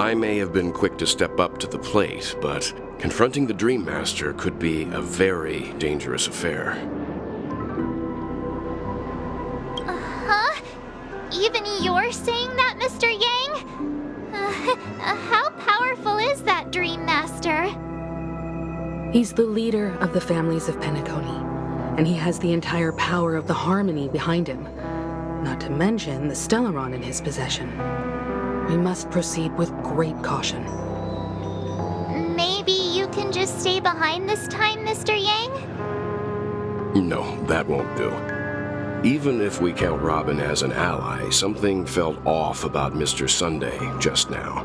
I may have been quick to step up to the plate, but confronting the Dream Master could be a very dangerous affair. Huh? Even you're saying that, Mr. Yang? How powerful is that Dream Master? He's the leader of the families of Penacony, and he has the entire power of the Harmony behind him, not to mention the Stellaron in his possession. We must proceed with great caution. Maybe you can just stay behind this time, Mr. Yang? No, that won't do. Even if we count Robin as an ally, something felt off about Mr. Sunday just now.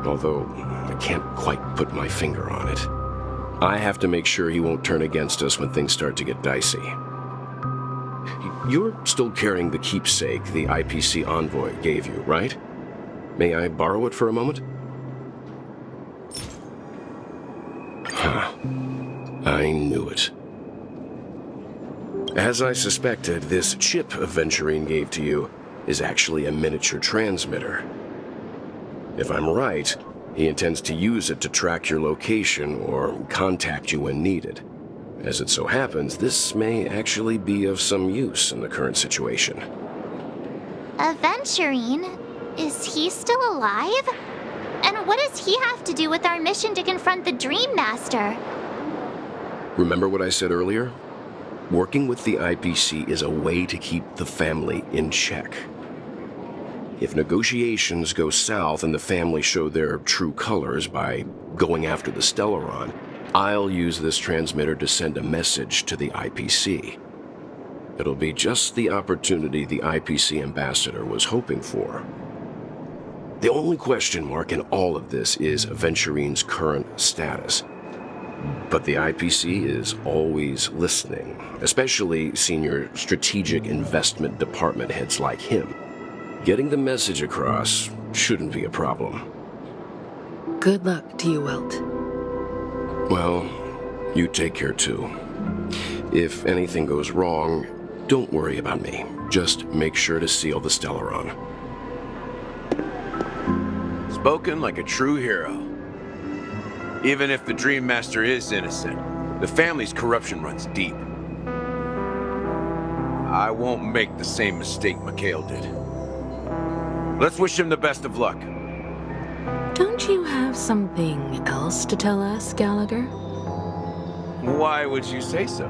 Although, I can't quite put my finger on it. I have to make sure he won't turn against us when things start to get dicey. You're still carrying the keepsake the IPC envoy gave you, right? May I borrow it for a moment? Huh. I knew it. As I suspected, this chip Aventurine gave to you is actually a miniature transmitter. If I'm right, he intends to use it to track your location or contact you when needed. As it so happens, this may actually be of some use in the current situation. Aventurine? Is he still alive? And what does he have to do with our mission to confront the Dream Master? Remember what I said earlier? Working with the IPC is a way to keep the family in check. If negotiations go south and the family show their true colors by going after the Stellaron, I'll use this transmitter to send a message to the IPC. It'll be just the opportunity the IPC ambassador was hoping for. The only question mark in all of this is Aventurine's current status. But the IPC is always listening, especially senior strategic investment department heads like him. Getting the message across shouldn't be a problem. Good luck to you, Welt. Well, you take care too. If anything goes wrong, don't worry about me. Just make sure to seal the Stellaron. Spoken like a true hero. Even if the Dream Master is innocent, the family's corruption runs deep. I won't make the same mistake Mikhail did. Let's wish him the best of luck. Don't you have something else to tell us, Gallagher? Why would you say so?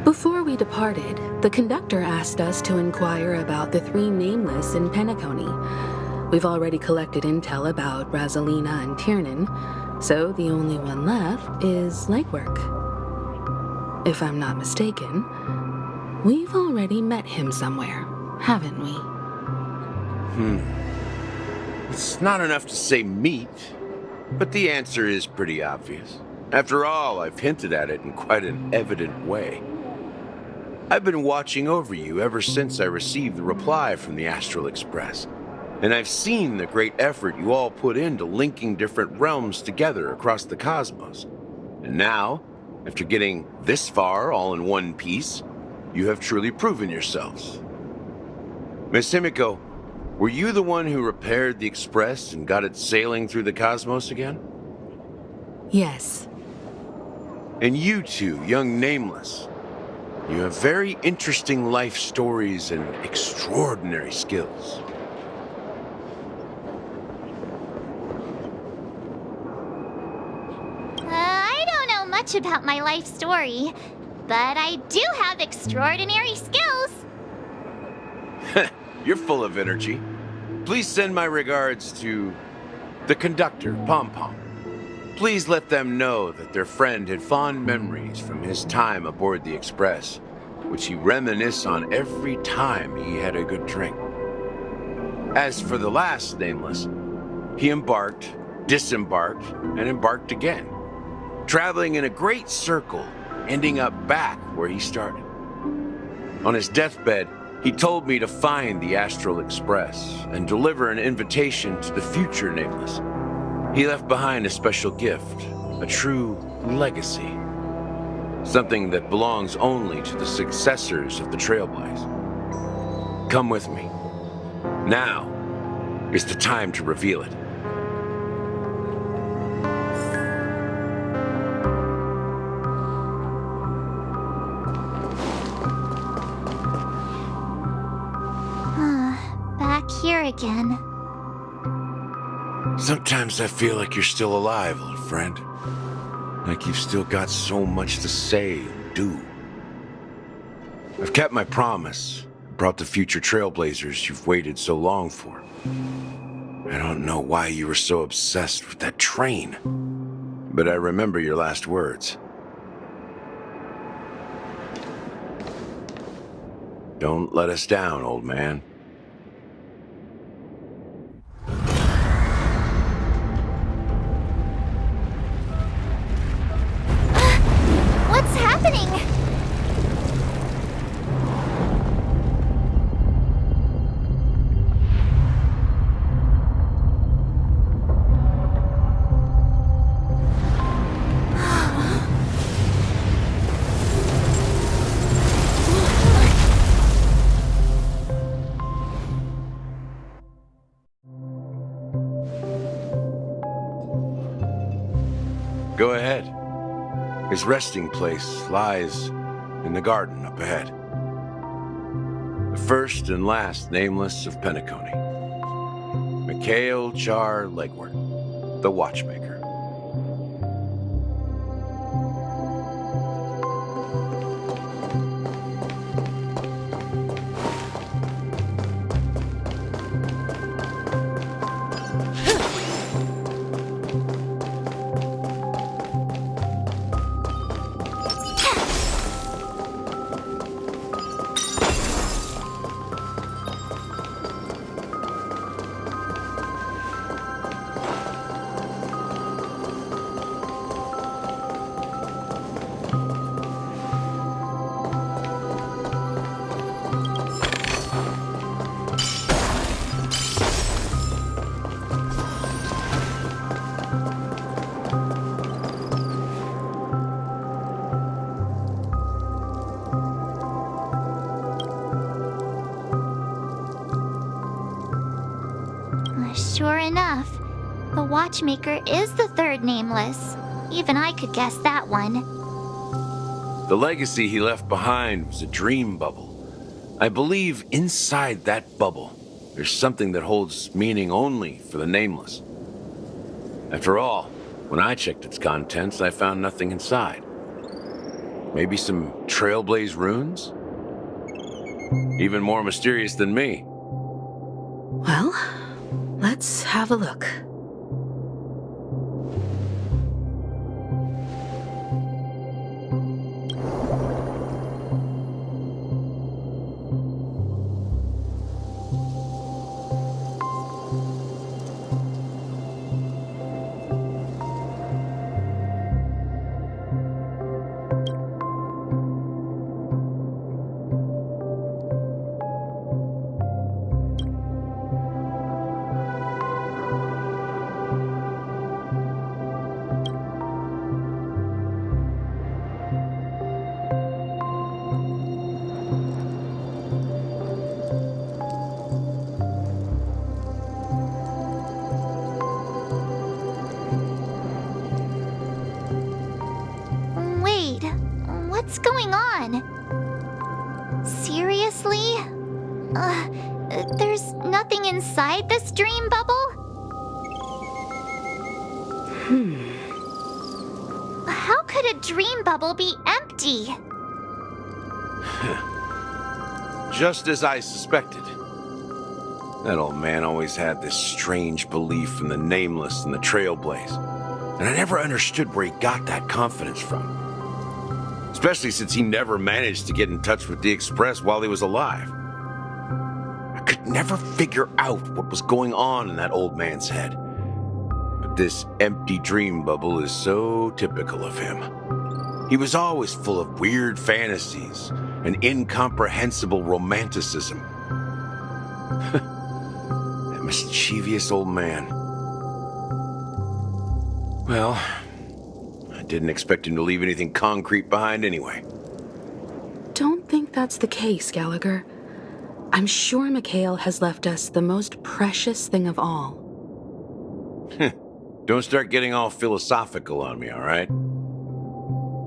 Before we departed, the conductor asked us to inquire about the three nameless in Penacony. We've already collected intel about Razalina and Tiernan, so the only one left is legwork. If I'm not mistaken, we've already met him somewhere, haven't we? It's not enough to say meet, but the answer is pretty obvious. After all, I've hinted at it in quite an evident way. I've been watching over you ever since I received the reply from the Astral Express, and I've seen the great effort you all put into linking different realms together across the cosmos. And now, after getting this far all in one piece, you have truly proven yourselves. Miss Himiko, were you the one who repaired the Express and got it sailing through the cosmos again? Yes. And you two, young Nameless, you have very interesting life stories and extraordinary skills. I don't know much about my life story, but I do have extraordinary skills. You're full of energy. Please send my regards to the conductor, Pom Pom. Please let them know that their friend had fond memories from his time aboard the Express, which he reminisced on every time he had a good drink. As for the last Nameless, he embarked, disembarked, and embarked again, traveling in a great circle, ending up back where he started. On his deathbed, he told me to find the Astral Express and deliver an invitation to the future Nameless. He left behind a special gift, a true legacy. Something that belongs only to the successors of the Trailblaze. Come with me. Now is the time to reveal it. again. Sometimes I feel like you're still alive, old friend. Like you've still got so much to say and do. I've kept my promise. Brought the future trailblazers you've waited so long for. I don't know why you were so obsessed with that train. But I remember your last words. Don't let us down, old man. What's happening? Go ahead. His resting place lies in the garden up ahead. The first and last nameless of Penacony. Mikhail Char Legwart, the watchmaker. Sure enough, the watchmaker is the third nameless. Even I could guess that one. The legacy he left behind was a dream bubble. I believe inside that bubble, there's something that holds meaning only for the nameless. After all, when I checked its contents, I found nothing inside. Maybe some trailblaze runes? Even more mysterious than me. Well, let's have a look. Wait, what's going on? Seriously? There's nothing inside this dream bubble? How could a dream bubble be empty? Just as I suspected. That old man always had this strange belief in the nameless and the trailblaze. And I never understood where he got that confidence from. Especially since he never managed to get in touch with the Express while he was alive. I could never figure out what was going on in that old man's head. But this empty dream bubble is so typical of him. He was always full of weird fantasies and incomprehensible romanticism. That mischievous old man. Well, I didn't expect him to leave anything concrete behind anyway. Don't think that's the case, Gallagher. I'm sure Mikhail has left us the most precious thing of all. Don't start getting all philosophical on me, all right?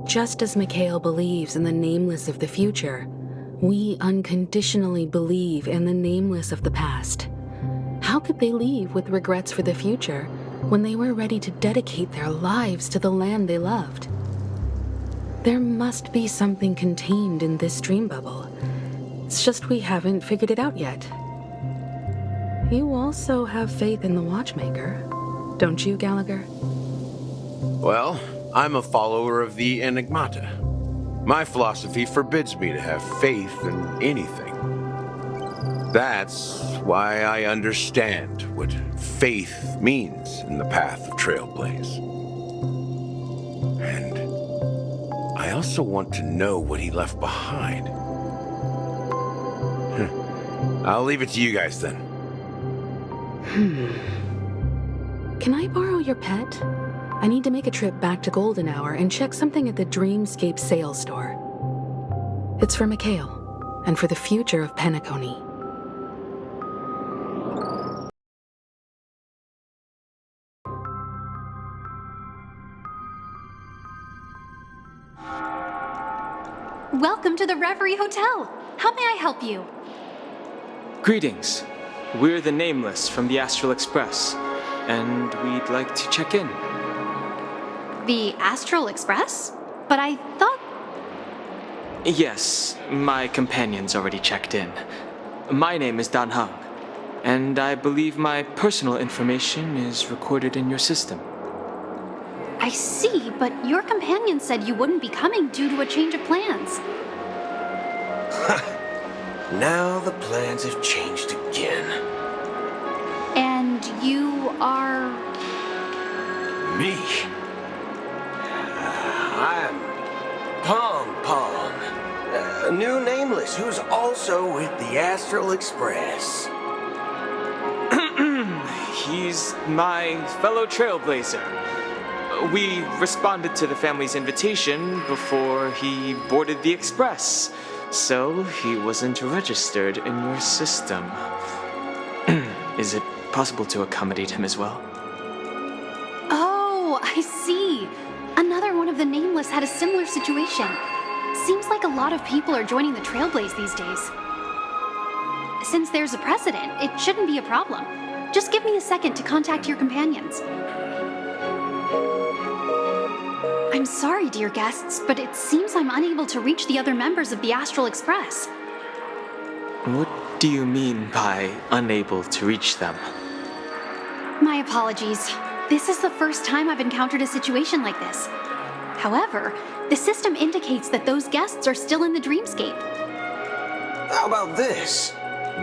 Just as Mikhail believes in the nameless of the future, we unconditionally believe in the nameless of the past. How could they leave with regrets for the future when they were ready to dedicate their lives to the land they loved? There must be something contained in this dream bubble. It's just we haven't figured it out yet. You also have faith in the Watchmaker, don't you, Gallagher? Well, I'm a follower of the Enigmata. My philosophy forbids me to have faith in anything. That's why I understand what faith means in the path of Trailblaze. And I also want to know what he left behind. I'll leave it to you guys then. Can I borrow your pet? I need to make a trip back to Golden Hour and check something at the Dreamscape sales store. It's for Mikhail, and for the future of Penacony. Welcome to the Reverie Hotel. How may I help you? Greetings. We're the Nameless from the Astral Express, and we'd like to check in. The Astral Express? But I thought... Yes, my companion's already checked in. My name is Dan Hung, and I believe my personal information is recorded in your system. I see, but your companion said you wouldn't be coming due to a change of plans. Now the plans have changed again. And you are... Me? I'm Pong Pong, a new Nameless who's also with the Astral Express. He's my fellow trailblazer. We responded to the family's invitation before he boarded the express, so he wasn't registered in your system. Is it possible to accommodate him as well? Oh, I see. Another one of the Nameless had a similar situation. Seems like a lot of people are joining the Trailblaze these days. Since there's a precedent, it shouldn't be a problem. Just give me a second to contact your companions. I'm sorry, dear guests, but it seems I'm unable to reach the other members of the Astral Express. What do you mean by unable to reach them? My apologies. This is the first time I've encountered a situation like this. However, the system indicates that those guests are still in the Dreamscape. How about this?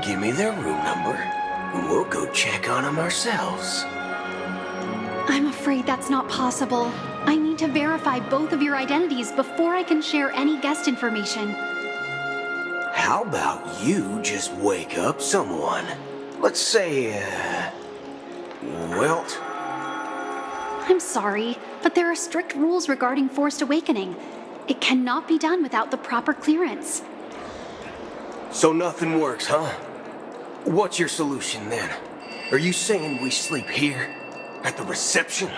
Give me their room number, and we'll go check on them ourselves. I'm afraid that's not possible. I need to verify both of your identities before I can share any guest information. How about you just wake up someone? Let's say, Wilt? I'm sorry, but there are strict rules regarding forced awakening. It cannot be done without the proper clearance. So nothing works, huh? What's your solution then? Are you saying we sleep here? At the reception?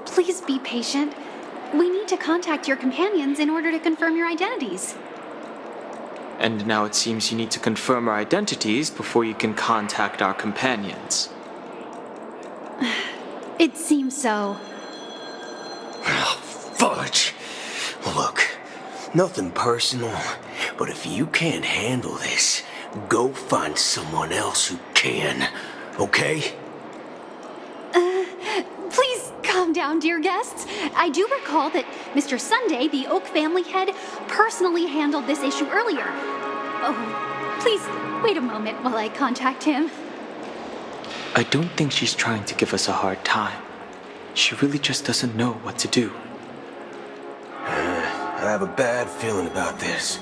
Please be patient. We need to contact your companions in order to confirm your identities. And now it seems you need to confirm our identities before you can contact our companions. It seems so. Oh, fudge. Look, nothing personal, but if you can't handle this, go find someone else who can, okay? Please calm down, dear guests. I do recall that Mr. Sunday, the Oak family head, personally handled this issue earlier. Oh, please wait a moment while I contact him. I don't think she's trying to give us a hard time. She really just doesn't know what to do. I have a bad feeling about this.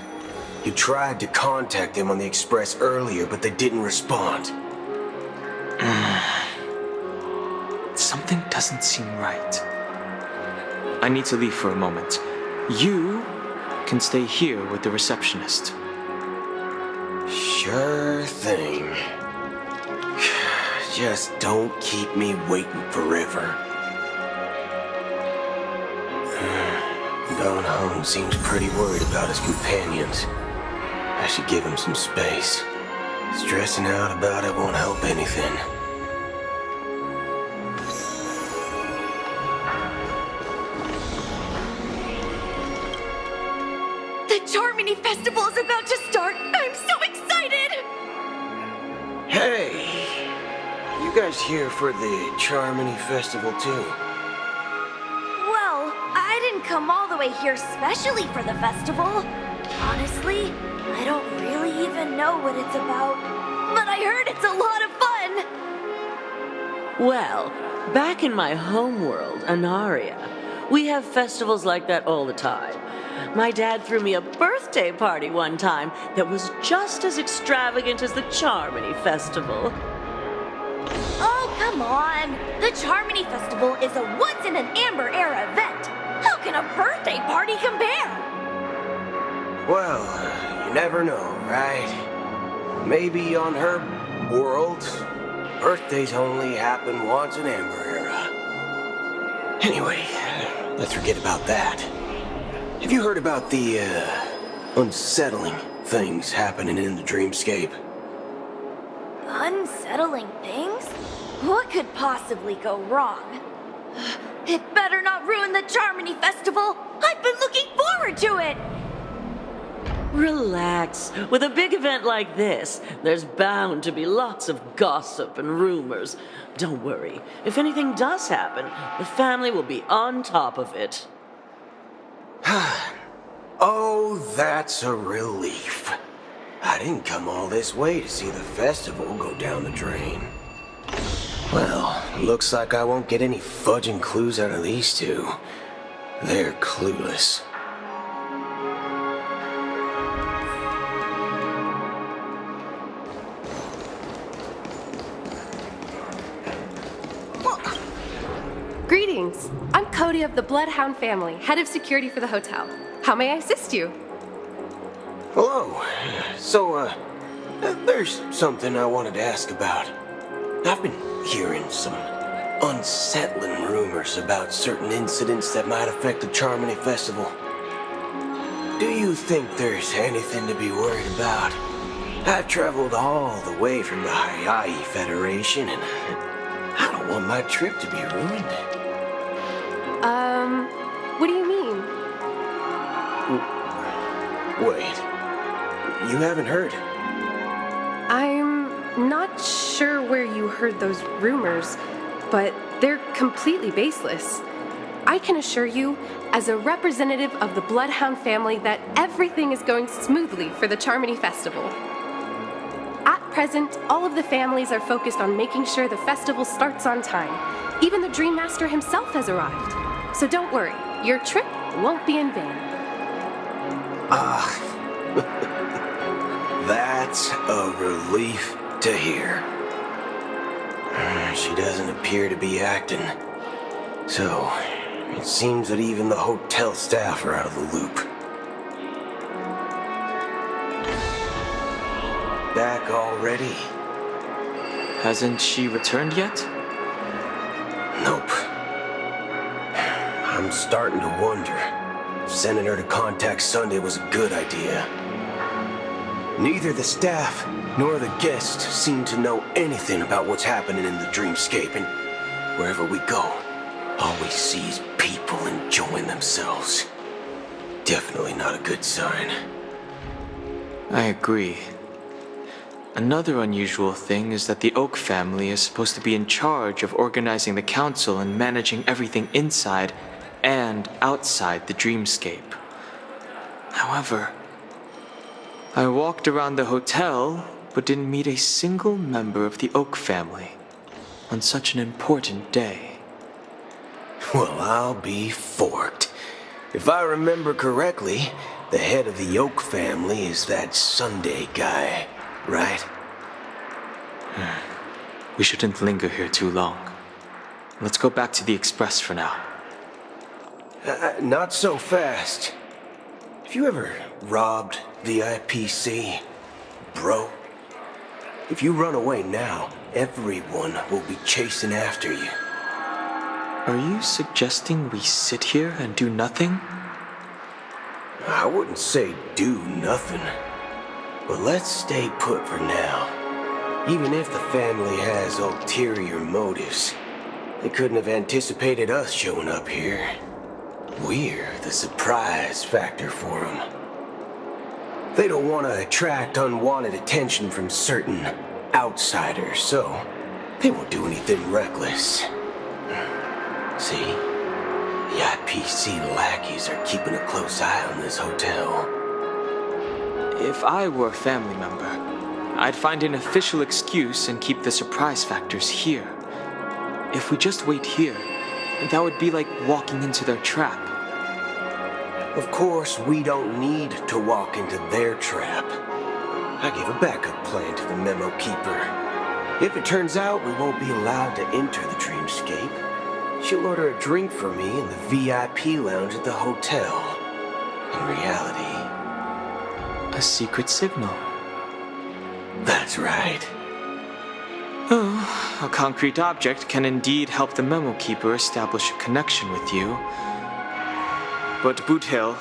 You tried to contact them on the Express earlier, but they didn't respond. Something doesn't seem right. I need to leave for a moment. You can stay here with the receptionist. Sure thing. Just don't keep me waiting forever. Don Hung seems pretty worried about his companions. I should give him some space. Stressing out about it won't help anything. The Charmony Festival is about to start! I'm so excited! Hey! You guys here for the Charmony Festival too? Well, I didn't come all the way here specially for the festival. Honestly, I don't really even know what it's about. But I heard it's a lot of fun! Well, back in my home world, Anaria, we have festivals like that all the time. My dad threw me a birthday party one time that was just as extravagant as the Charmony Festival. Oh, come on! The Charmony Festival is a once-in-an-amber era event! How can a birthday party compare? Well, you never know, right? Maybe on her world, birthdays only happen once in Amber Era. Anyway, let's forget about that. Have you heard about the, unsettling things happening in the dreamscape? Unsettling things? What could possibly go wrong? It better not ruin the Charmony Festival! I've been looking forward to it! Relax. With a big event like this, there's bound to be lots of gossip and rumors. Don't worry. If anything does happen, the family will be on top of it. Oh, that's a relief. I didn't come all this way to see the festival go down the drain. Well, looks like I won't get any fudging clues out of these two. They're clueless. Greetings. I'm Cody of the Bloodhound family, head of security for the hotel. How may I assist you? Hello. So, there's something I wanted to ask about. I've been hearing some unsettling rumors about certain incidents that might affect the Charmony Festival. Do you think there's anything to be worried about? I've traveled all the way from the Hawaii Federation, and I don't want my trip to be ruined. What do you mean? Wait. You haven't heard? I'm not sure where you heard those rumors, but they're completely baseless. I can assure you, as a representative of the Bloodhound family, that everything is going smoothly for the Charmony Festival. At present, all of the families are focused on making sure the festival starts on time. Even the Dream Master himself has arrived. So don't worry, your trip won't be in vain. That's a relief to hear. She doesn't appear to be acting. So, it seems that even the hotel staff are out of the loop. Back already? Hasn't she returned yet? Nope. I'm starting to wonder if sending her to contact Sunday was a good idea. Neither the staff nor the guests seem to know anything about what's happening in the dreamscape, and wherever we go, all we see is people enjoying themselves. Definitely not a good sign. I agree. Another unusual thing is that the Oak family is supposed to be in charge of organizing the council and managing everything inside and outside the dreamscape. However, I walked around the hotel but didn't meet a single member of the Oak family on such an important day. Well, I'll be forked. If I remember correctly, the head of the Oak family is that Sunday guy, right? We shouldn't linger here too long. Let's go back to the Express for now. Not so fast. Have you ever robbed the IPC, bro? If you run away now, everyone will be chasing after you. Are you suggesting we sit here and do nothing? I wouldn't say do nothing, but let's stay put for now. Even if the family has ulterior motives, they couldn't have anticipated us showing up here. We're the surprise factor for them. They don't want to attract unwanted attention from certain outsiders, so they won't do anything reckless. See? The IPC lackeys are keeping a close eye on this hotel. If I were a family member, I'd find an official excuse and keep the surprise factors here. If we just wait here, that would be like walking into their trap. Of course, we don't need to walk into their trap. I gave a backup plan to the memo keeper. If it turns out we won't be allowed to enter the dreamscape, she'll order a drink for me in the VIP lounge at the hotel. In reality, A secret signal. that's right. Oh, a concrete object can indeed help the memo keeper establish a connection with you. But Boot Hill,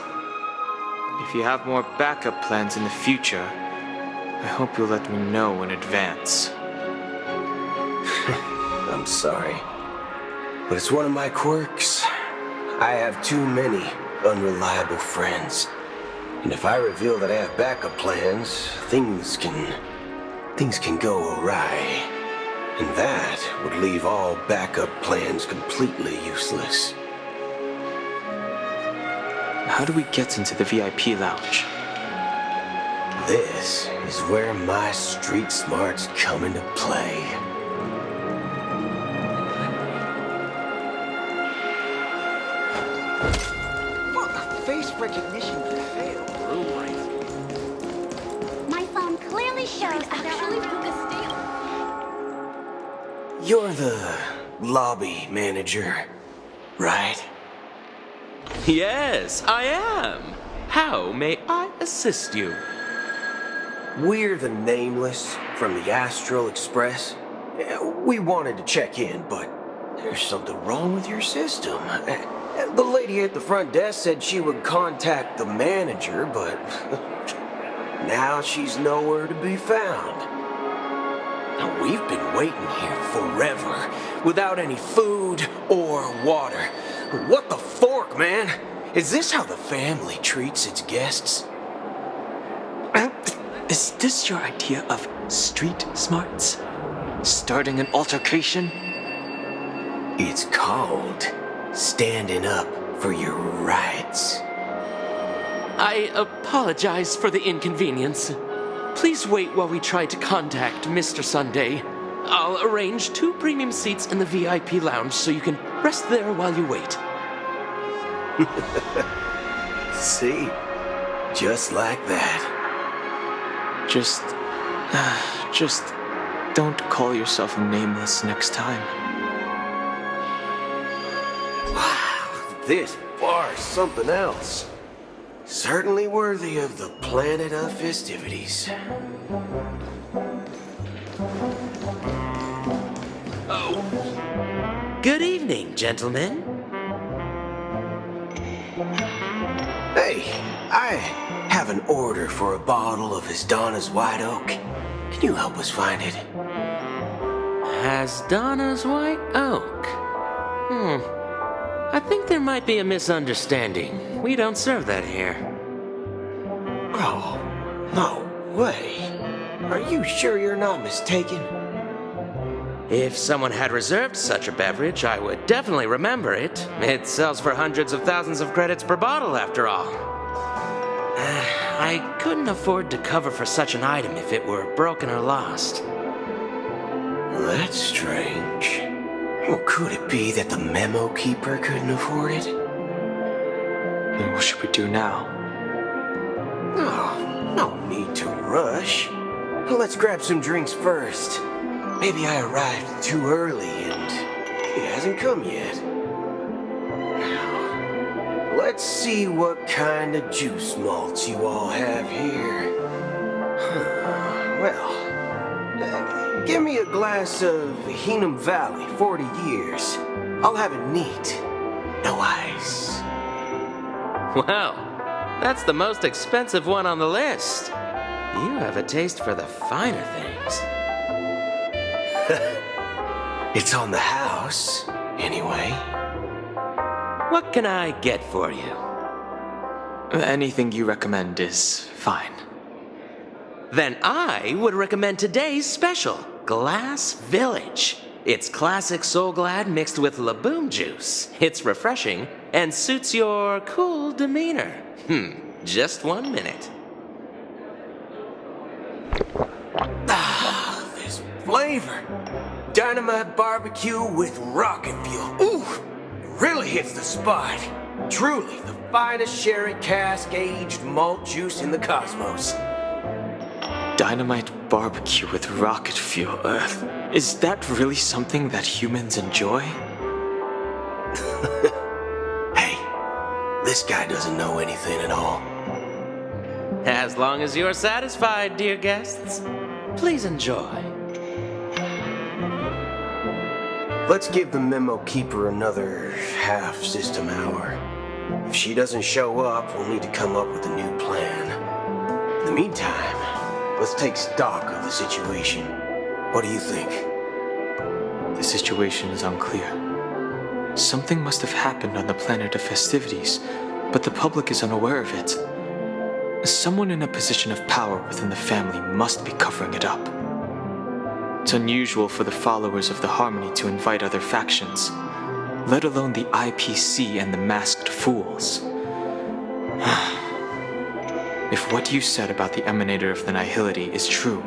if you have more backup plans in the future, I hope you'll let me know in advance. I'm sorry, but it's one of my quirks. I have too many unreliable friends. And if I reveal that I have backup plans, things can go awry. And that would leave all backup plans completely useless. How do we get into the VIP lounge? This is where my street smarts come into play. Face recognition failed. My phone clearly shows that there are... You're the lobby manager, right? Yes, I am. How may I assist you? We're the Nameless from the Astral Express. We wanted to check in, but there's something wrong with your system. The lady at the front desk said she would contact the manager, but now she's nowhere to be found. Now, we've been waiting here forever, without any food or water. What the fork, man? Is this how the family treats its guests? Is this your idea of street smarts? Starting an altercation? It's called standing up for your rights. I apologize for the inconvenience. Please wait while we try to contact Mr. Sunday. I'll arrange 2 premium seats in the VIP lounge so you can rest there while you wait. See? Just like that. Just don't call yourself Nameless next time. Wow, this bar's something else. Certainly worthy of the planet of festivities. Good evening, gentlemen. Hey, I have an order for a bottle of Hasdana's White Oak. Can you help us find it? Hasdana's White Oak. I think there might be a misunderstanding. We don't serve that here. Oh, no way. Are you sure you're not mistaken? If someone had reserved such a beverage, I would definitely remember it. It sells for hundreds of thousands of credits per bottle, after all. I couldn't afford to cover for such an item if it were broken or lost. That's strange. Well, could it be that the memo keeper couldn't afford it? Then what should we do now? Oh, no need to rush. Let's grab some drinks first. Maybe I arrived too early and he hasn't come yet. Now, let's see what kind of juice malts you all have here. Well, give me a glass of Heenum Valley, 40 years. I'll have it neat. No ice. Well, that's the most expensive one on the list. You have a taste for the finer things. It's on the house, anyway. What can I get for you? Anything you recommend is fine. Then I would recommend today's special, Glass Village. It's classic Soul Glad mixed with Laboom juice. It's refreshing and suits your cool demeanor. Just 1 minute. Ah, this flavor. Dynamite barbecue with rocket fuel. Ooh, it really hits the spot. Truly the finest sherry cask aged malt juice in the cosmos. Dynamite barbecue with rocket fuel. Is that really something that humans enjoy? Hey, this guy doesn't know anything at all. As long as you're satisfied, dear guests, please enjoy. Let's give the memo keeper another half-system hour. If she doesn't show up, we'll need to come up with a new plan. In the meantime, let's take stock of the situation. What do you think? The situation is unclear. Something must have happened on the planet of festivities, but the public is unaware of it. Someone in a position of power within the family must be covering it up. It's unusual for the followers of the Harmony to invite other factions, let alone the IPC and the Masked Fools. If what you said about the Emanator of the Nihility is true,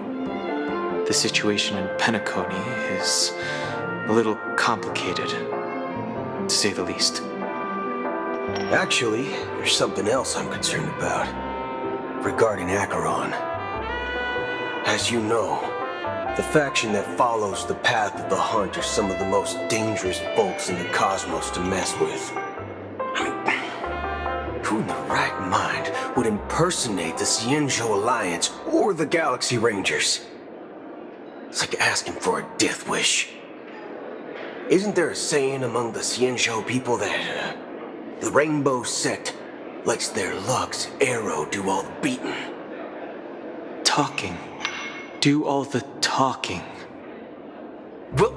the situation in Penacony is a little complicated, to say the least. Actually, there's something else I'm concerned about. Regarding Acheron. As you know, the faction that follows the path of the hunt are some of the most dangerous folks in the cosmos to mess with. Who in the right mind would impersonate the Cienjo Alliance or the Galaxy Rangers? It's like asking for a death wish. Isn't there a saying among the Cienjo people that the Rainbow Sect lets their Lux arrow do all the beating? Talking. Do all the talking. Well,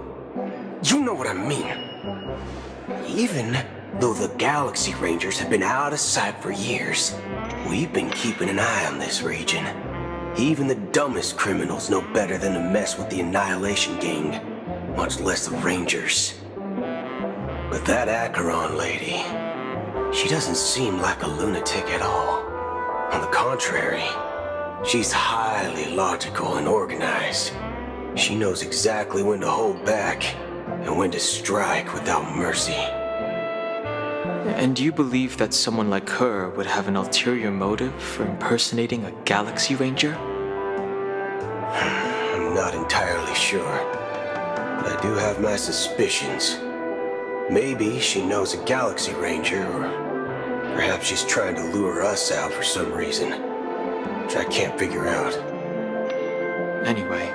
you know what I mean. Even though the Galaxy Rangers have been out of sight for years, we've been keeping an eye on this region. Even the dumbest criminals know better than to mess with the Annihilation Gang, much less the Rangers. But that Acheron lady, she doesn't seem like a lunatic at all. On the contrary, she's highly logical and organized. She knows exactly when to hold back and when to strike without mercy. And you believe that someone like her would have an ulterior motive for impersonating a Galaxy Ranger? I'm not entirely sure, but I do have my suspicions. Maybe she knows a Galaxy Ranger, or perhaps she's trying to lure us out for some reason, which I can't figure out. Anyway,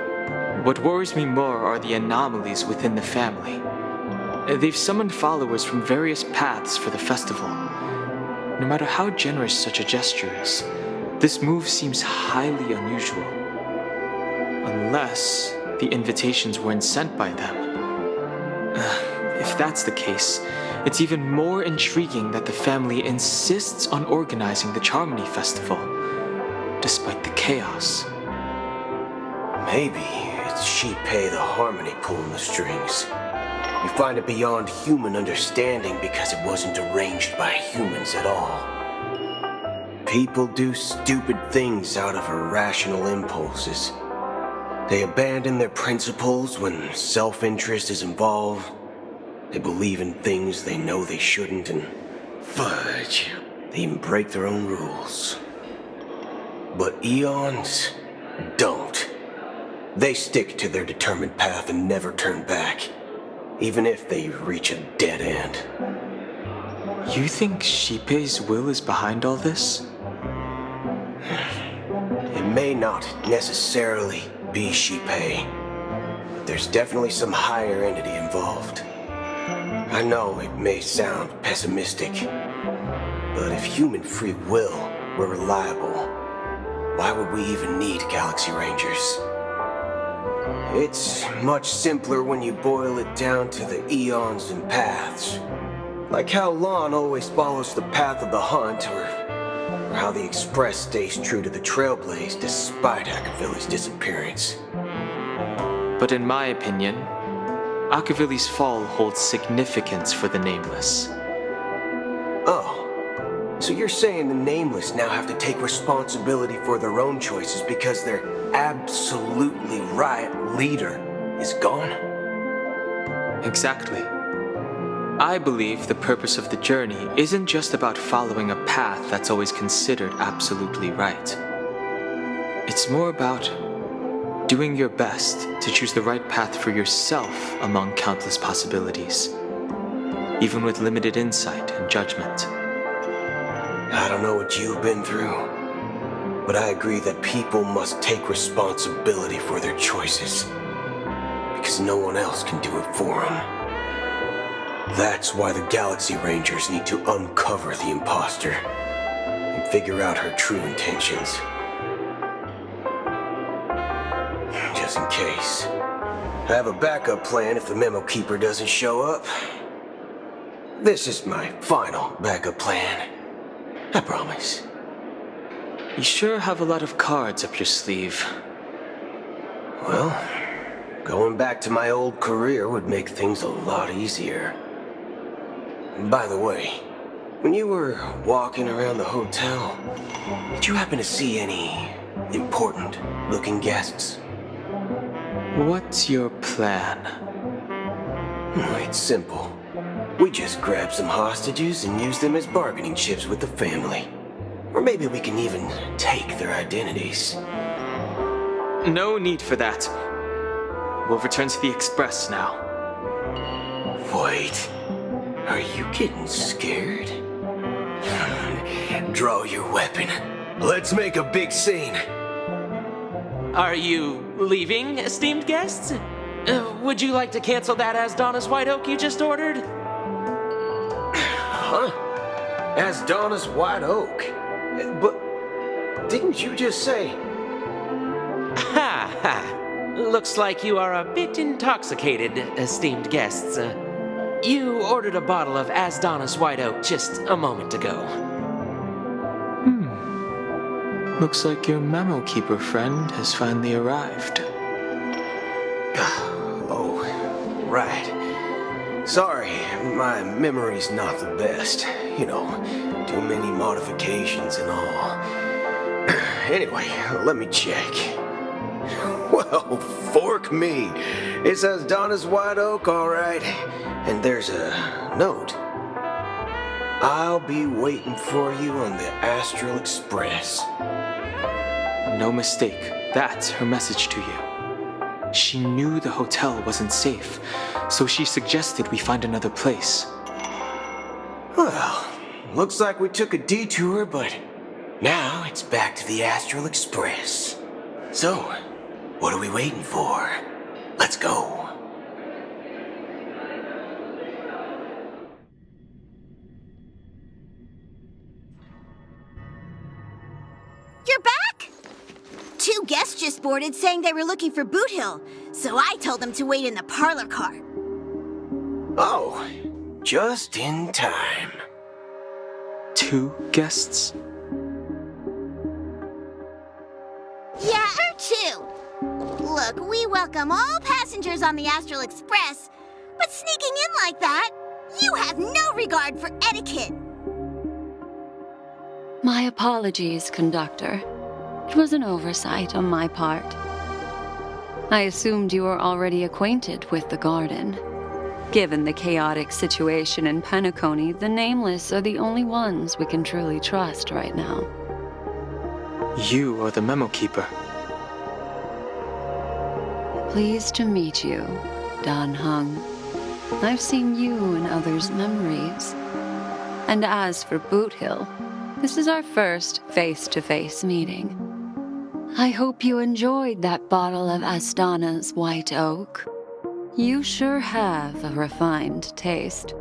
what worries me more are the anomalies within the family. They've summoned followers from various paths for the festival. No matter how generous such a gesture is, this move seems highly unusual. Unless the invitations weren't sent by them. If that's the case, it's even more intriguing that the family insists on organizing the Charmony Festival, despite the chaos. Maybe it's Shipei the Harmony pulling the strings. We find it beyond human understanding because it wasn't arranged by humans at all. People do stupid things out of irrational impulses. They abandon their principles when self-interest is involved. They believe in things they know they shouldn't, and fudge, they even break their own rules. But Eons don't. They stick to their determined path and never turn back, even if they reach a dead end. You think Shipei's will is behind all this? It may not necessarily be Shipei, but there's definitely some higher entity involved. I know it may sound pessimistic, but if human free will were reliable, why would we even need Galaxy Rangers? It's much simpler when you boil it down to the eons and paths. Like how Lon always follows the path of the hunt, or how the Express stays true to the Trailblaze despite Akavilli's disappearance. But in my opinion, Akavilli's fall holds significance for the Nameless. Oh, so you're saying the Nameless now have to take responsibility for their own choices because their absolutely right leader is gone? Exactly. I believe the purpose of the journey isn't just about following a path that's always considered absolutely right. It's more about doing your best to choose the right path for yourself among countless possibilities, even with limited insight and judgment. I don't know what you've been through, but I agree that people must take responsibility for their choices, because no one else can do it for them. That's why the Galaxy Rangers need to uncover the imposter and figure out her true intentions. Just in case. I have a backup plan if the Memo Keeper doesn't show up. This is my final backup plan. I promise. You sure have a lot of cards up your sleeve. Well, going back to my old career would make things a lot easier. By the way, when you were walking around the hotel, did you happen to see any important-looking guests? What's your plan? It's simple. We just grab some hostages and use them as bargaining chips with the family. Or maybe we can even take their identities. No need for that. We'll return to the Express now. Wait. Are you getting scared? Draw your weapon. Let's make a big scene. Are you leaving, esteemed guests? Would you like to cancel that Asdona's White Oak you just ordered? Huh? Asdona's White Oak? But didn't you just say... Ha ha! Looks like you are a bit intoxicated, esteemed guests. You ordered a bottle of Asdona's White Oak just a moment ago. Looks like your Memo Keeper friend has finally arrived. Oh, right. Sorry, my memory's not the best. You know, too many modifications and all. Anyway, let me check. Well, fork me. It says Donna's White Oak, all right. And there's a note. I'll be waiting for you on the Astral Express. No mistake. That's her message to you. She knew the hotel wasn't safe, so she suggested we find another place. Well, looks like we took a detour, but now it's back to the Astral Express. So, what are we waiting for? Let's go. You're back? Two guests just boarded saying they were looking for Boot Hill, so I told them to wait in the parlor car. Oh, just in time. Two guests? Yeah, or two. Look, we welcome all passengers on the Astral Express, but sneaking in like that, you have no regard for etiquette. My apologies, conductor. It was an oversight on my part. I assumed you were already acquainted with the garden. Given the chaotic situation in Penacony, the Nameless are the only ones we can truly trust right now. You are the Memo Keeper. Pleased to meet you, Dan Hung. I've seen you in others' memories. And as for Boot Hill, this is our first face-to-face meeting. I hope you enjoyed that bottle of Astana's White Oak. You sure have a refined taste.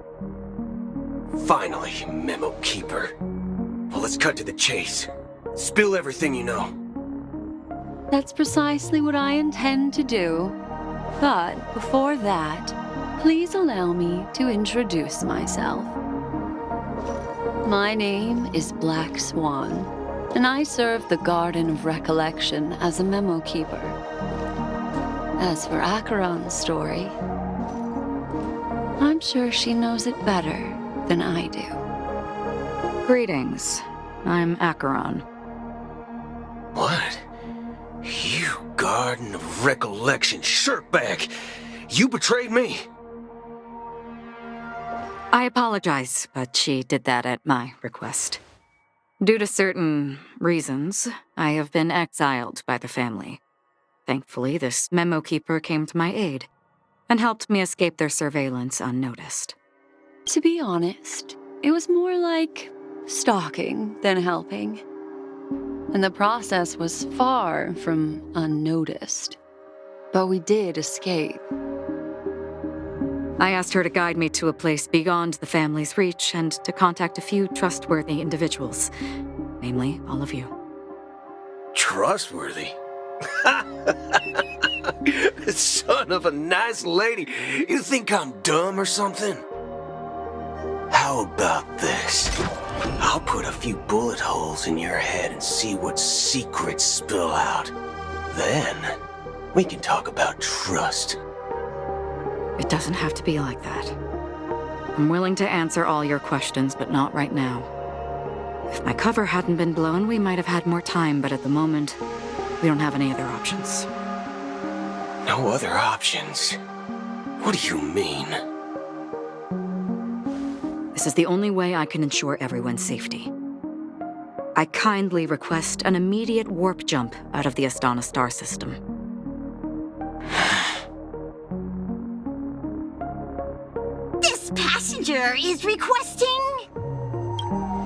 Finally, Memo Keeper. Well, let's cut to the chase. Spill everything you know. That's precisely what I intend to do. But before that, please allow me to introduce myself. My name is Black Swan, and I serve the Garden of Recollection as a memo keeper. As for Acheron's story, I'm sure she knows it better than I do. Greetings. I'm Acheron. What? You Garden of Recollection shirtbag! You betrayed me! I apologize, but she did that at my request. Due to certain reasons, I have been exiled by the family. Thankfully, this memo keeper came to my aid and helped me escape their surveillance unnoticed. To be honest, it was more like stalking than helping. And the process was far from unnoticed. But we did escape. I asked her to guide me to a place beyond the family's reach and to contact a few trustworthy individuals, namely all of you. Trustworthy? Son of a nice lady. You think I'm dumb or something? How about this? I'll put a few bullet holes in your head and see what secrets spill out. Then, we can talk about trust. It doesn't have to be like that. I'm willing to answer all your questions, but not right now. If my cover hadn't been blown, we might have had more time, but at the moment, we don't have any other options. No other options? What do you mean? This is the only way I can ensure everyone's safety. I kindly request an immediate warp jump out of the Astana star system. This passenger is requesting...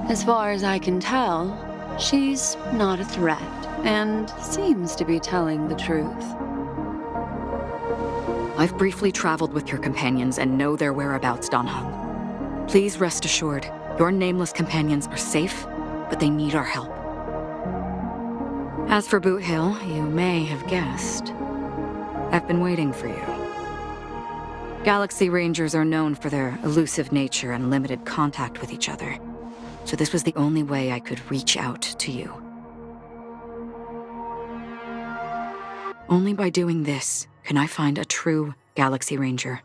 As far as I can tell, she's not a threat and seems to be telling the truth. I've briefly traveled with your companions and know their whereabouts, Dan Heng. Please rest assured, your nameless companions are safe, but they need our help. As for Boot Hill, you may have guessed. I've been waiting for you. Galaxy Rangers are known for their elusive nature and limited contact with each other, so this was the only way I could reach out to you. Only by doing this can I find a true Galaxy Ranger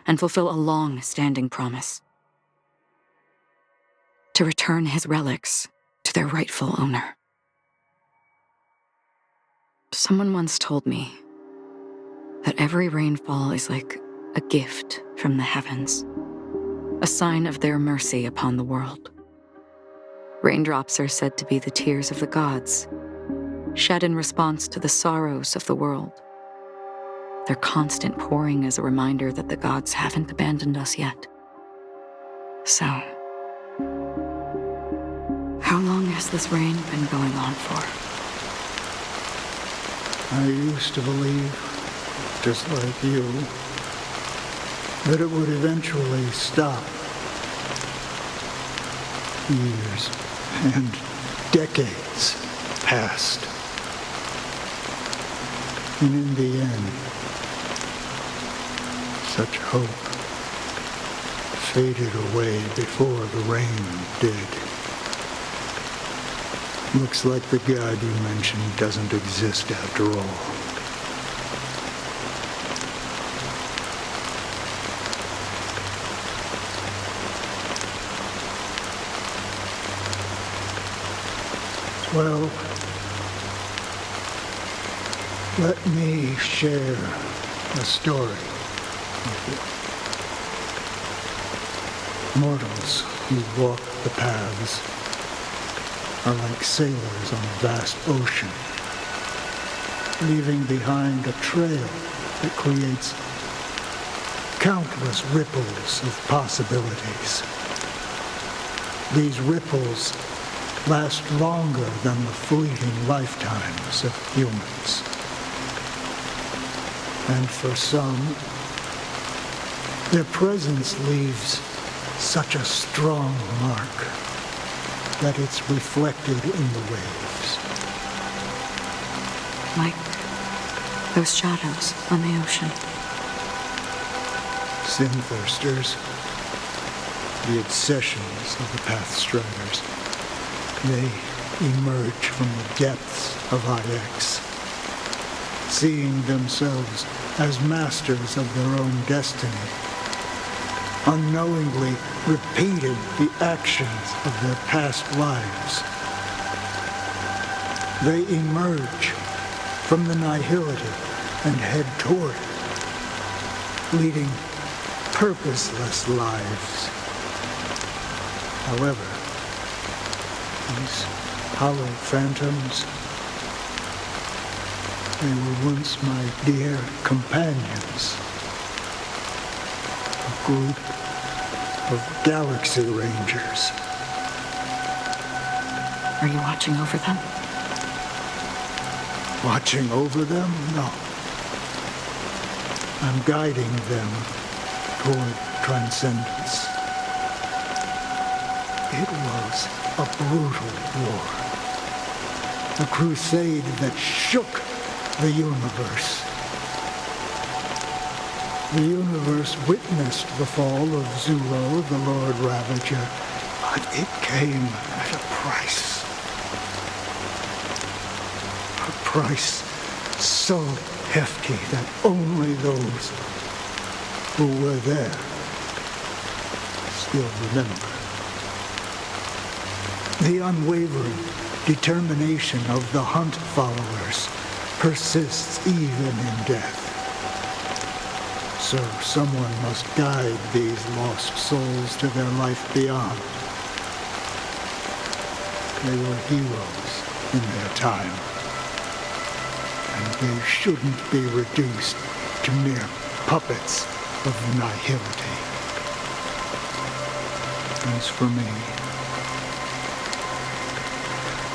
and fulfill a long-standing promise. To return his relics to their rightful owner. Someone once told me that every rainfall is like a gift from the heavens, a sign of their mercy upon the world. Raindrops are said to be the tears of the gods, shed in response to the sorrows of the world. Their constant pouring is a reminder that the gods haven't abandoned us yet. So, how long has this rain been going on for? I used to believe, just like you, that it would eventually stop. Years and decades passed. And in the end, such hope faded away before the rain did. Looks like the god you mentioned doesn't exist after all. Well, let me share a story with you. Mortals who walk the paths are like sailors on a vast ocean, leaving behind a trail that creates countless ripples of possibilities. These ripples last longer than the fleeting lifetimes of humans. And for some, their presence leaves such a strong mark that it's reflected in the waves. Like those shadows on the ocean. Sin-thirsters, the obsessions of the Pathstriders, they emerge from the depths of IX, seeing themselves as masters of their own destiny, unknowingly repeating the actions of their past lives. They emerge from the nihility and head toward it, leading purposeless lives. However, these hollow phantoms, they were once my dear companions. A group of Galaxy Rangers. Are you watching over them? Watching over them? No. I'm guiding them toward transcendence. It was a brutal war. A crusade that shook the universe. The universe witnessed the fall of Zulo, the Lord Ravager, but it came at a price. A price so hefty that only those who were there still remember. The unwavering determination of the Hunt followers persists even in death. So someone must guide these lost souls to their life beyond. They were heroes in their time, and they shouldn't be reduced to mere puppets of nihility. As for me,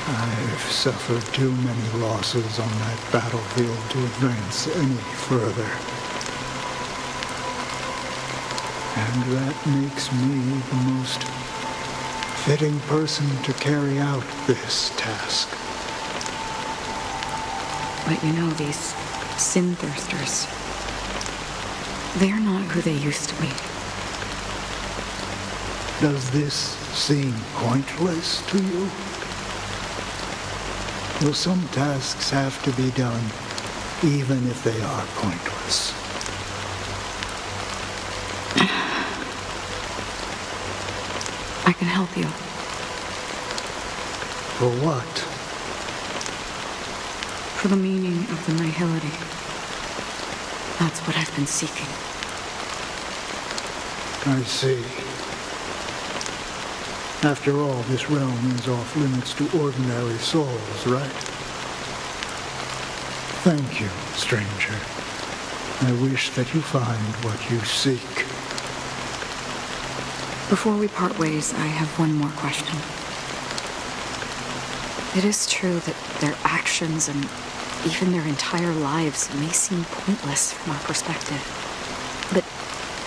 I've suffered too many losses on that battlefield to advance any further. And that makes me the most fitting person to carry out this task. But you know, these sin-thirsters, they're not who they used to be. Does this seem pointless to you? Well, some tasks have to be done, even if they are pointless. I can help you. For what? For the meaning of the nihility. That's what I've been seeking. I see. After all, this realm is off limits to ordinary souls, right? Thank you, stranger. I wish that you find what you seek. Before we part ways, I have one more question. It is true that their actions and even their entire lives may seem pointless from our perspective. But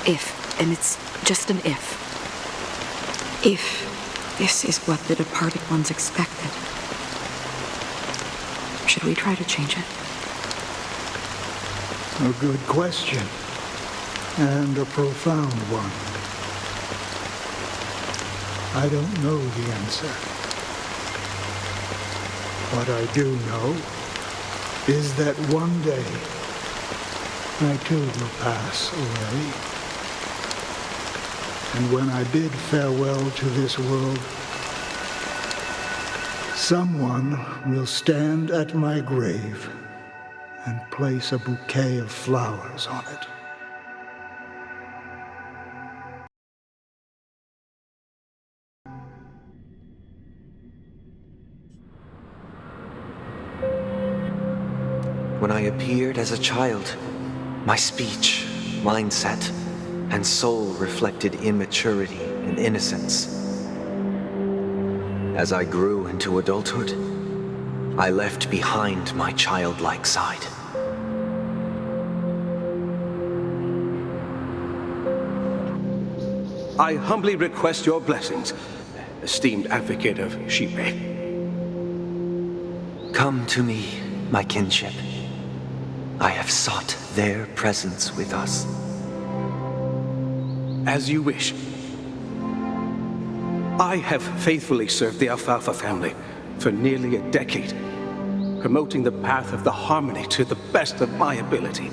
if, and it's just an if this is what the departed ones expected, should we try to change it? A good question, and a profound one. I don't know the answer. What I do know is that one day I too will pass away. And when I bid farewell to this world, someone will stand at my grave and place a bouquet of flowers on it. When I appeared as a child, my speech, mindset, and soul reflected immaturity and innocence. As I grew into adulthood, I left behind my childlike side. I humbly request your blessings, esteemed advocate of Shipe. Come to me, my kinship. I have sought their presence with us. As you wish. I have faithfully served the Alfalfa family for nearly a decade, promoting the path of the harmony to the best of my ability.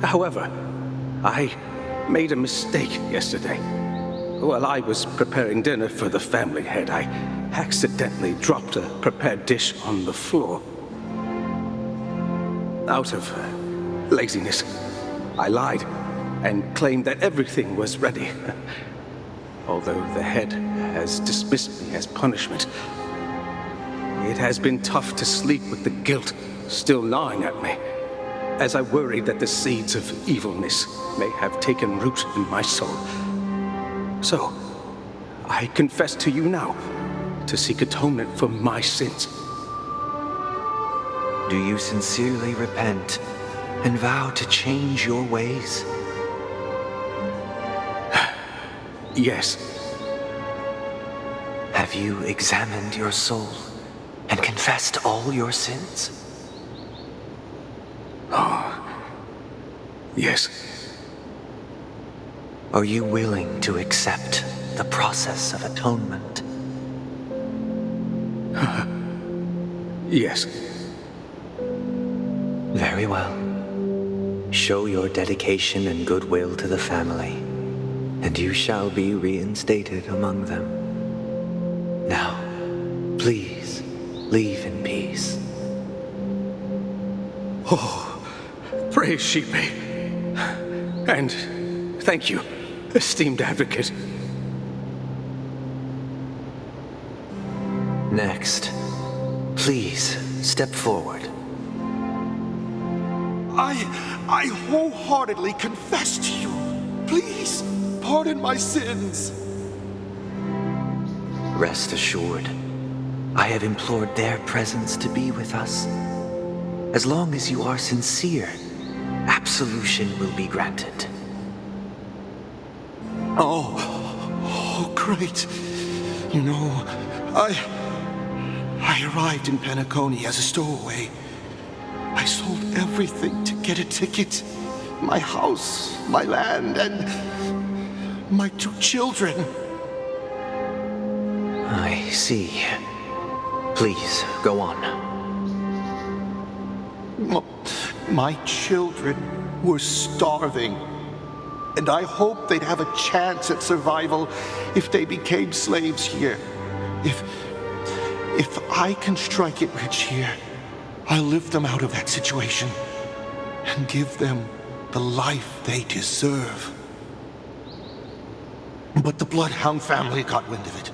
However, I made a mistake yesterday. While I was preparing dinner for the family head, I accidentally dropped a prepared dish on the floor. Out of laziness, I lied and claimed that everything was ready. Although the head has dismissed me as punishment, it has been tough to sleep with the guilt still gnawing at me, as I worry that the seeds of evilness may have taken root in my soul. So, I confess to you now to seek atonement for my sins. Do you sincerely repent and vow to change your ways? Yes. Have you examined your soul and confessed all your sins? Yes. Are you willing to accept the process of atonement? Yes. Very well. Show your dedication and goodwill to the family, and you shall be reinstated among them. Now, please, leave in peace. Oh, praise Sheepy. And thank you, esteemed advocate. Next, please step forward. I wholeheartedly confess to you. Please, pardon my sins. Rest assured, I have implored their presence to be with us. As long as you are sincere, absolution will be granted. Oh, great. You know, I arrived in Penacony as a stowaway. I sold everything to get a ticket. My house, my land, and my 2 children. I see. Please, go on. My children were starving, and I hoped they'd have a chance at survival if they became slaves here. If I can strike it rich here, I'll lift them out of that situation and give them the life they deserve. But the Bloodhound family got wind of it.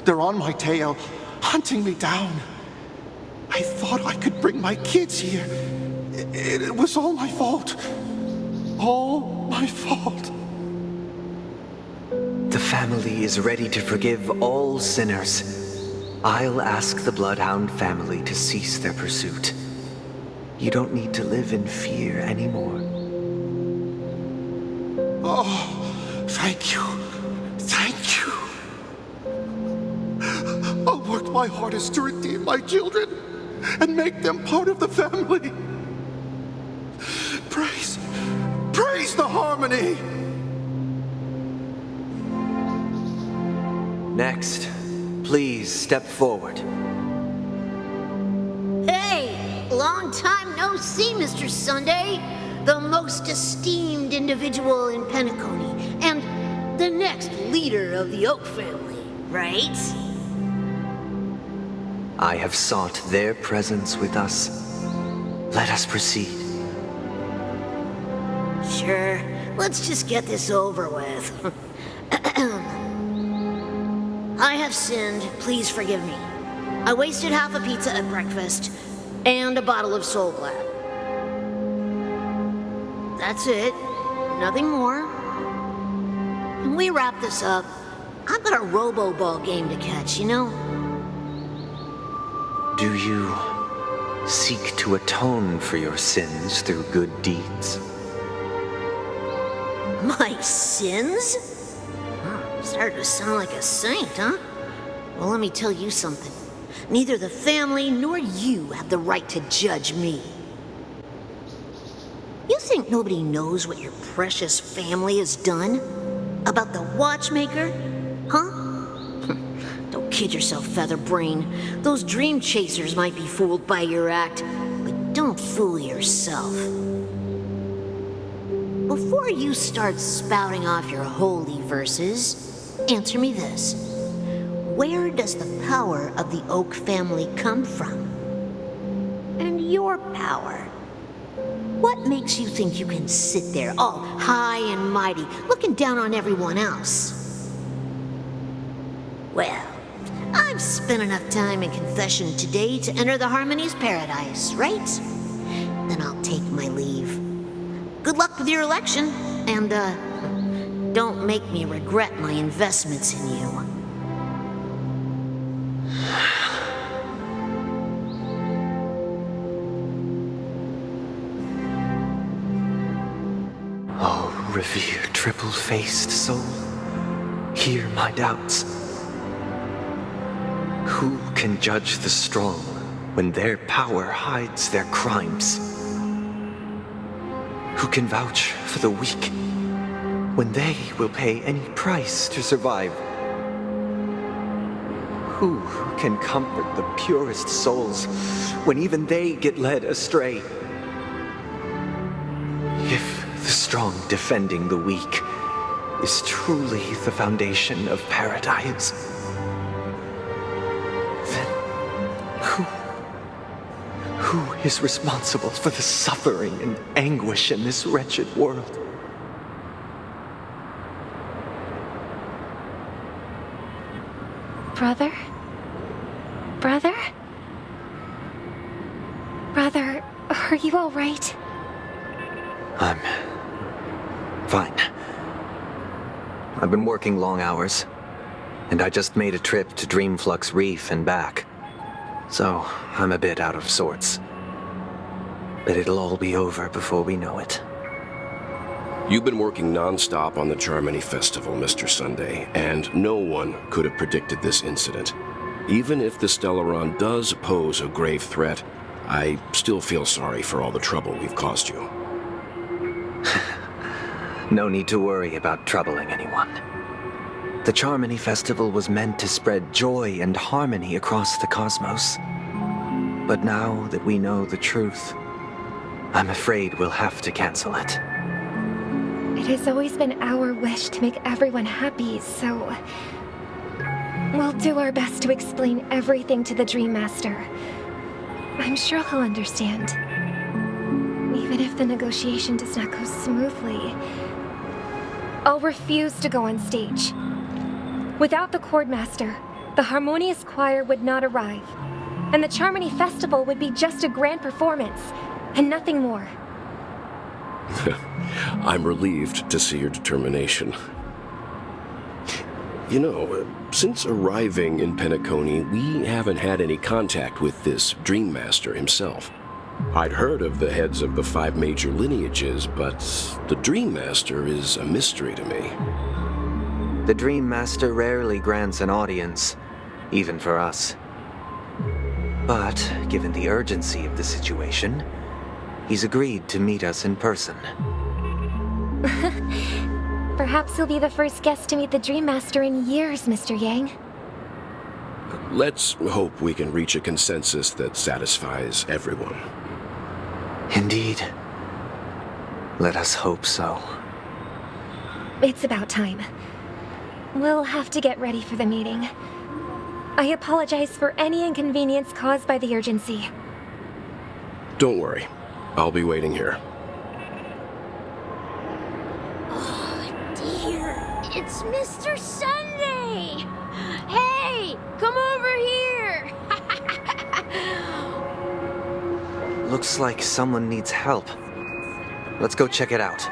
They're on my tail, hunting me down. I thought I could bring my kids here. It was all my fault. All my fault. The family is ready to forgive all sinners. I'll ask the Bloodhound family to cease their pursuit. You don't need to live in fear anymore. Oh, thank you. Thank you. I'll work my hardest to redeem my children and make them part of the family. Praise the harmony. Next, please step forward. Hey, long time no see, Mr. Sunday. The most esteemed individual in Penacony, and the next leader of the Oak family, right? I have sought their presence with us. Let us proceed. Sure, let's just get this over with. I have sinned, please forgive me. I wasted half a pizza at breakfast, and a bottle of Soul Glad. That's it, nothing more. When we wrap this up, I've got a robo-ball game to catch, you know? Do you seek to atone for your sins through good deeds? My sins? Oh, started to sound like a saint, huh? Well, let me tell you something. Neither the family nor you have the right to judge me. You think nobody knows what your precious family has done? About the watchmaker? Huh? Don't kid yourself, Featherbrain. Those dream chasers might be fooled by your act, but don't fool yourself. Before you start spouting off your holy verses, answer me this. Where does the power of the Oak family come from? And your power? What makes you think you can sit there all high and mighty, looking down on everyone else? Well, I've spent enough time in confession today to enter the Harmony's paradise, right? Then I'll take my leave. Good luck with your election, and, don't make me regret my investments in you. Oh, revered triple-faced soul, hear my doubts. Who can judge the strong when their power hides their crimes? Who can vouch for the weak when they will pay any price to survive? Who can comfort the purest souls when even they get led astray? If the strong defending the weak is truly the foundation of paradise, then who is responsible for the suffering and anguish in this wretched world? Brother? Brother? Brother, are you all right? I'm fine. I've been working long hours, and I just made a trip to Dreamflux Reef and back. So, I'm a bit out of sorts. But it'll all be over before we know it. You've been working non-stop on the Charmony Festival, Mr. Sunday, and no one could have predicted this incident. Even if the Stellaron does pose a grave threat, I still feel sorry for all the trouble we've caused you. No need to worry about troubling anyone. The Charmony Festival was meant to spread joy and harmony across the cosmos. But now that we know the truth, I'm afraid we'll have to cancel it. It has always been our wish to make everyone happy, so we'll do our best to explain everything to the Dream Master. I'm sure he'll understand. Even if the negotiation does not go smoothly, I'll refuse to go on stage. Without the Chord Master, the Harmonious Choir would not arrive, and the Charmony Festival would be just a grand performance, and nothing more. I'm relieved to see your determination. You know, since arriving in Penacony, we haven't had any contact with this Dream Master himself. I'd heard of the heads of the 5 major lineages, but the Dream Master is a mystery to me. The Dream Master rarely grants an audience, even for us. But, given the urgency of the situation, he's agreed to meet us in person. Perhaps you'll be the first guest to meet the Dream Master in years, Mr. Yang. Let's hope we can reach a consensus that satisfies everyone. Indeed. Let us hope so. It's about time. We'll have to get ready for the meeting. I apologize for any inconvenience caused by the urgency. Don't worry. I'll be waiting here. It's Mr. Sunday! Hey, come over here! Looks like someone needs help. Let's go check it out.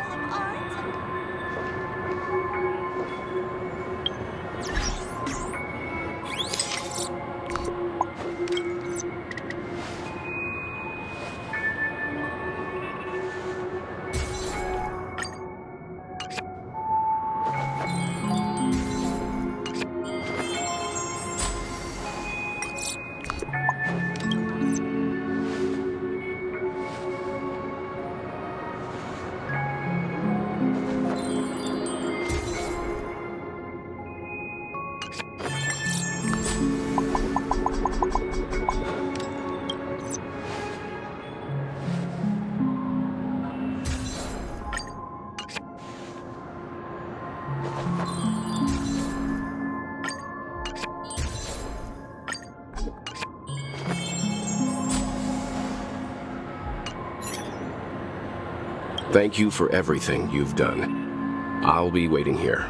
Thank you for everything you've done. I'll be waiting here.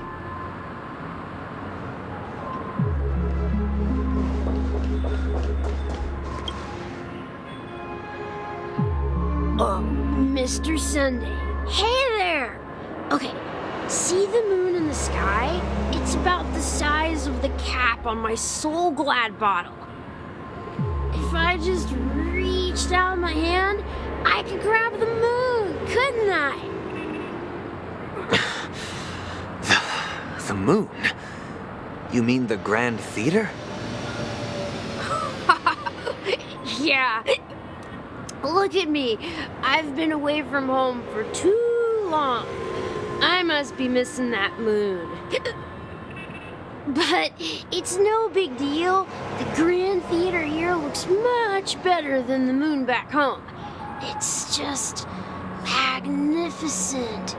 Mr. Sunday. Hey there! Okay, see the moon in the sky? It's about the size of the cap on my Soul Glad bottle. If I just reached out my hand, I could grab the moon, couldn't I? The moon? You mean the Grand Theater? Yeah. Look at me. I've been away from home for too long. I must be missing that moon. But it's no big deal. The Grand Theater here looks much better than the moon back home. It's just magnificent.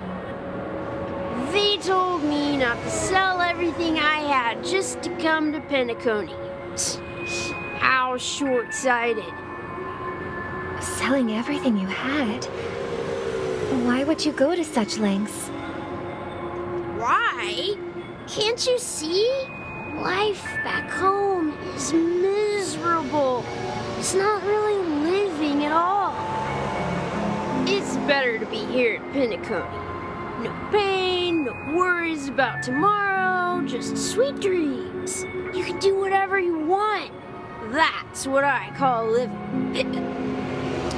They told me not to sell everything I had just to come to Penacony. How short-sighted. Selling everything you had? Why would you go to such lengths? Why? Can't you see? Life back home is miserable. It's not really living at all. It's better to be here at Penacony. No pain, no worries about tomorrow, just sweet dreams. You can do whatever you want. That's what I call living.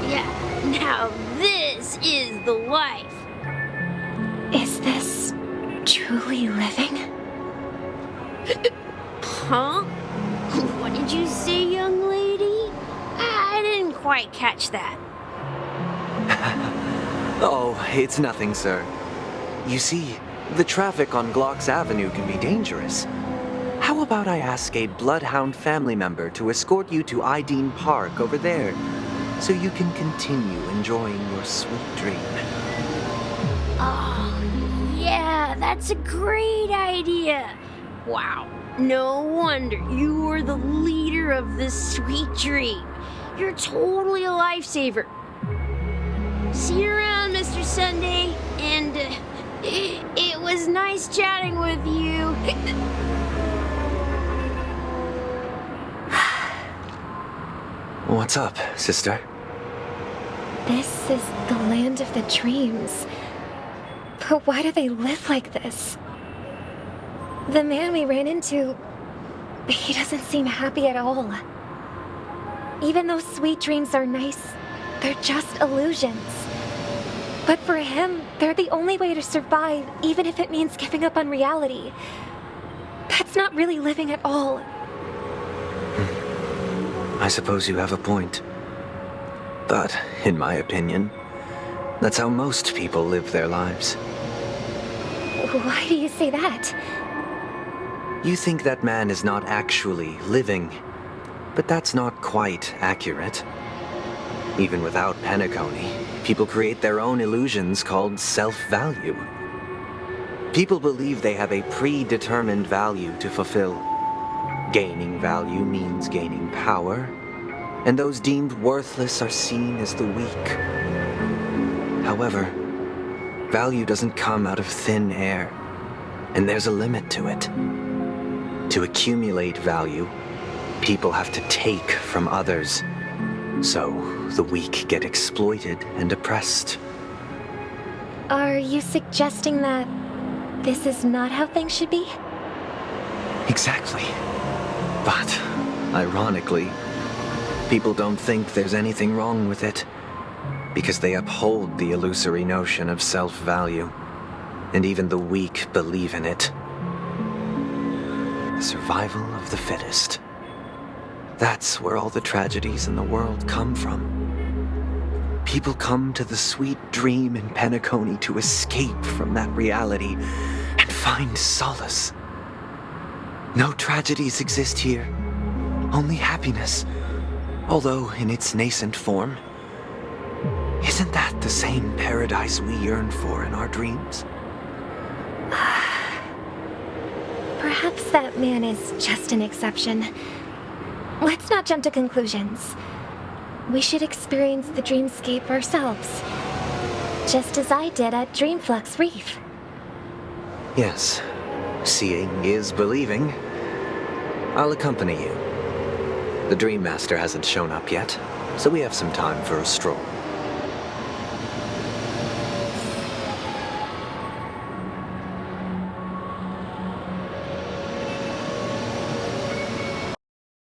Yeah, now this is the life. Is this truly living? Huh? What did you say, young lady? I didn't quite catch that. Oh, it's nothing, sir. You see, the traffic on Glocks Avenue can be dangerous. How about I ask a Bloodhound family member to escort you to Ideen Park over there, so you can continue enjoying your sweet dream? Oh, yeah, that's a great idea. Wow, no wonder you were the leader of this sweet dream. You're totally a lifesaver. See you around, Mr. Sunday, and it was nice chatting with you. What's up, sister? This is the land of the dreams. But why do they live like this? The man we ran into, he doesn't seem happy at all. Even though sweet dreams are nice, they're just illusions. But for him, they're the only way to survive, even if it means giving up on reality. That's not really living at all. I suppose you have a point. But, in my opinion, that's how most people live their lives. Why do you say that? You think that man is not actually living, but that's not quite accurate. Even without Penacony, people create their own illusions called self-value. People believe they have a predetermined value to fulfill. Gaining value means gaining power, and those deemed worthless are seen as the weak. However, value doesn't come out of thin air, and there's a limit to it. To accumulate value, people have to take from others, so the weak get exploited and oppressed. Are you suggesting that this is not how things should be? Exactly. But, ironically, people don't think there's anything wrong with it, because they uphold the illusory notion of self-value, and even the weak believe in it. The survival of the fittest. That's where all the tragedies in the world come from. People come to the sweet dream in Penacony to escape from that reality and find solace. No tragedies exist here, only happiness, although in its nascent form. Isn't that the same paradise we yearn for in our dreams? Perhaps that man is just an exception. Let's not jump to conclusions. We should experience the dreamscape ourselves. Just as I did at Dreamflux Reef. Yes, seeing is believing. I'll accompany you. The Dream Master hasn't shown up yet, so we have some time for a stroll.